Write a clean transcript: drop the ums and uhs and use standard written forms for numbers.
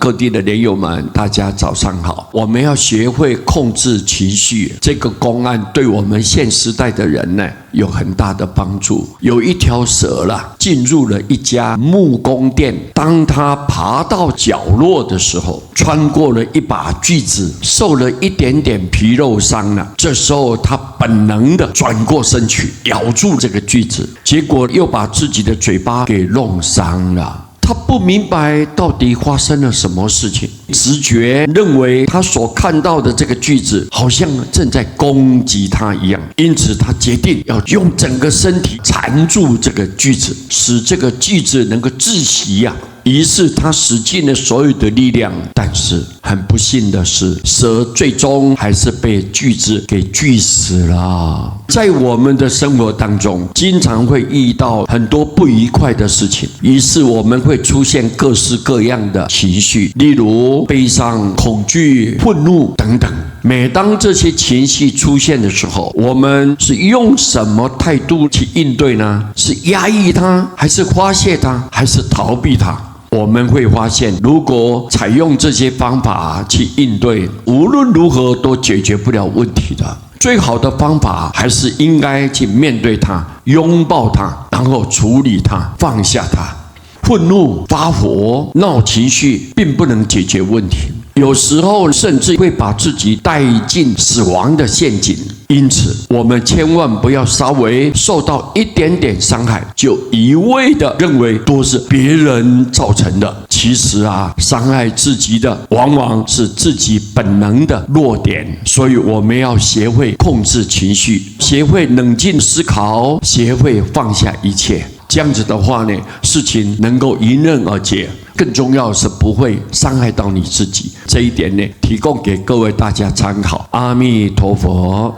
各地的莲友们，大家早上好。我们要学会控制情绪，这个公案对我们现时代的人呢，有很大的帮助。有一条蛇啦，进入了一家木工店，当它爬到角落的时候，穿过了一把锯子，受了一点点皮肉伤了。这时候它本能的转过身去，咬住这个锯子，结果又把自己的嘴巴给弄伤了。他不明白到底发生了什么事情，直觉认为他所看到的这个锯子好像正在攻击他一样，因此他决定要用整个身体缠住这个锯子，使这个锯子能够窒息啊。于是他使尽了所有的力量，但是很不幸的是，蛇最终还是被锯子给锯死了。在我们的生活当中，经常会遇到很多不愉快的事情，于是我们会出现各式各样的情绪，例如悲伤、恐惧、愤怒等等。每当这些情绪出现的时候，我们是用什么态度去应对呢？是压抑它，还是发泄它，还是逃避它？我们会发现，如果采用这些方法去应对，无论如何都解决不了问题的。最好的方法还是应该去面对它，拥抱它，然后处理它，放下它。愤怒、发火、闹情绪并不能解决问题，有时候甚至会把自己带进死亡的陷阱。因此我们千万不要稍微受到一点点伤害，就一味的认为都是别人造成的。其实伤害自己的往往是自己本能的弱点。所以我们要学会控制情绪，学会冷静思考，学会放下一切。这样子的话呢，事情能够迎刃而解，更重要是不会伤害到你自己。这一点呢，提供给各位大家参考。阿弥陀佛。